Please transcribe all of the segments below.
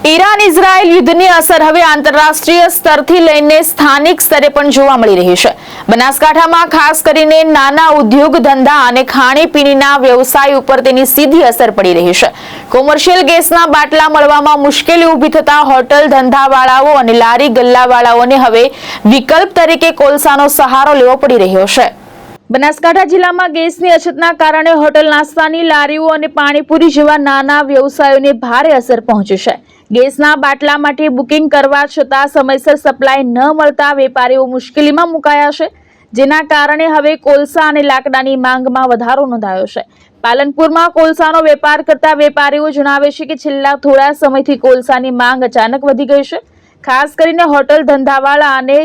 Iran Israel યુદ્ધની અસર હવે આંતરરાષ્ટ્રીય સ્તરથી લઈને સ્થાનિક સ્તરે પણ જોવા મળી રહી છે। બનાસકાંઠામાં ખાસ કરીને નાના ઉદ્યોગ ધંધા અને ખાણીપીણીના વ્યવસાય ઉપર તેની સીધી અસર પડી રહી છે। કોમર્શિયલ ગેસના બાટલા મળવામાં મુશ્કેલી ઊભી થતા હોટલ ધંધાવાળાઓ અને લારી ગલ્લાવાળાઓને હવે વિકલ્પ તરીકે કોલસાનો સહારો લેવો પડી રહ્યો છે। બનાસકાંઠા જિલ્લામાં ગેસની અછતના કારણે હોટલ નાસ્તાની લારીઓ અને પાણીપુરી જેવા નાના વ્યવસાયોને ભારે અસર પહોંચી છે। ગેસના બાટલા માટે બુકિંગ કરવા છતાં સમયસર સપ્લાય ન મળતા વેપારીઓ મુશ્કેલીમાં મુકાયા છે, જેના કારણે હવે કોલસા અને લાકડાની માંગમાં વધારો નોંધાયો છે। પાલનપુરમાં કોલસાનો વેપાર કરતા વેપારીઓ જણાવે છે કે છેલ્લા થોડા સમયથી કોલસાની માંગ અચાનક વધી ગઈ છે। ખાસ કરીને હોટલ ધંધાવાળા અને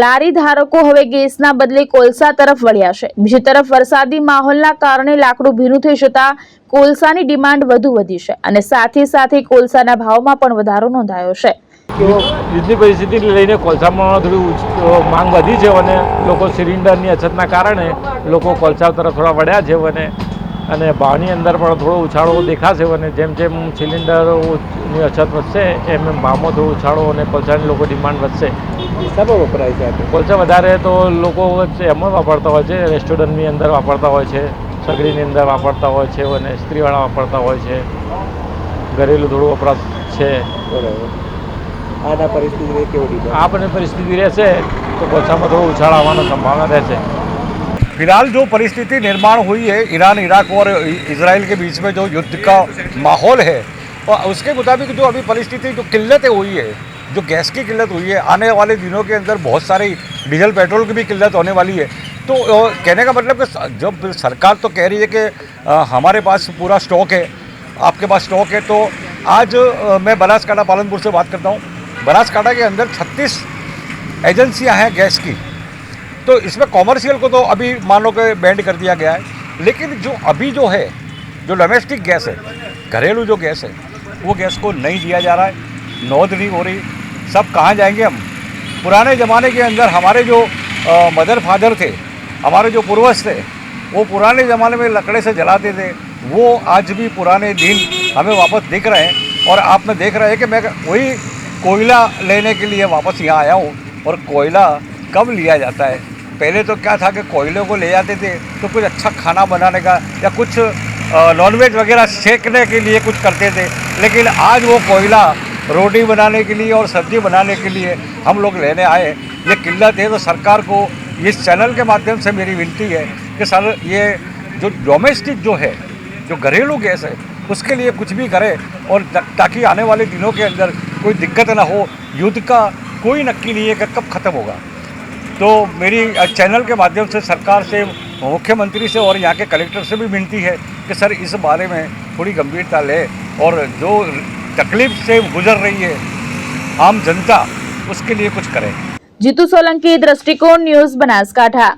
લારી ધારકો હવે ગેસના બદલે કોલસા તરફ વળ્યા છે। બીજી તરફ વરસાદી માહોલના કારણે લાકડું ભીનું થઈ જતા કોલસાની ડિમાન્ડ વધુ વધી છે અને સાથે સાથે કોલસાના ભાવમાં પણ વધારો નોંધાયો છે। યુદ્ધની પરિસ્થિતિને લઈને કોલસામાં થોડી માંગ વધી છે અને લોકો સિલિન્ડરની અછતના કારણે લોકો કોલસા તરફ થોડા વળ્યા છે અને ભાવની અંદર પણ થોડો ઉછાળો દેખાશે અને જેમ જેમ સિલિન્ડરની અછત વધશે એમ ભાવમાં થોડો ઉછાળો અને કોલસાની લોકો ડિમાન્ડ વધશે। શામાં વપરાય છે કોલસા વધારે તો લોકો એમાં વાપરતા હોય છે, રેસ્ટોરન્ટની અંદર વાપરતા હોય છે, સગડીની અંદર વાપરતા હોય છે અને ઇસ્ત્રીવાળા વાપરતા હોય છે, ઘરેલું થોડું વપરાશ છે। બરાબર। આના પરિસ્થિતિ કેવી આ પણ પરિસ્થિતિ રહેશે તો કોલસામાં થોડો ઉછાળ આવવાની સંભાવના રહેશે। फिलहाल जो परिस्थिति निर्माण हुई है ईरान इराक और इजराइल के बीच में जो युद्ध का माहौल है और उसके मुताबिक जो अभी परिस्थिति जो किल्लतें हुई है, जो गैस की किल्लत हुई है, आने वाले दिनों के अंदर बहुत सारी डीजल पेट्रोल की भी किल्लत होने वाली है। तो कहने का मतलब कि जब सरकार तो कह रही है कि हमारे पास पूरा स्टॉक है, आपके पास स्टॉक है, तो आज मैं बनासकांठा पालनपुर से बात करता हूँ। बनासकांठा के अंदर 36 एजेंसियाँ हैं गैस की, तो इसमें कॉमर्शियल को तो अभी मान लो कि बैंड कर दिया गया है, लेकिन जो अभी जो है जो डोमेस्टिक गैस है, घरेलू जो गैस है, वो गैस को नहीं दिया जा रहा है, नोंद नहीं हो रही। सब कहाँ जाएंगे हम? पुराने ज़माने के अंदर हमारे जो मदर फादर थे, हमारे जो पूर्वज थे, वो पुराने ज़माने में लकड़े से जलाते थे, वो आज भी पुराने दिन हमें वापस दिख रहे हैं। और आपने देख रहे हैं कि मैं वही कोयला लेने के लिए वापस यहाँ आया हूँ। और कोयला कब लिया जाता है? पहले तो क्या था कि कोयले को ले जाते थे तो कुछ अच्छा खाना बनाने का या कुछ नॉनवेज वगैरह सेकने के लिए कुछ करते थे, लेकिन आज वो कोयला रोटी बनाने के लिए और सब्जी बनाने के लिए हम लोग लेने आए। ये किल्लत है। तो सरकार को इस चैनल के माध्यम से मेरी विनती है कि सर ये जो डोमेस्टिक जो है, जो घरेलू गैस है, उसके लिए कुछ भी करे और ताकि आने वाले दिनों के अंदर कोई दिक्कत ना हो। युद्ध का कोई नक्की नहीं है कि कब ख़त्म होगा। तो मेरी चैनल के माध्यम से सरकार से, मुख्यमंत्री से और यहाँ के कलेक्टर से भी विनती है कि सर इस बारे में थोड़ी गंभीरता ले और जो तकलीफ से गुजर रही है आम जनता, उसके लिए कुछ करें। जीतू सोलंकी, दृष्टिकोण न्यूज़, बनासकांठा।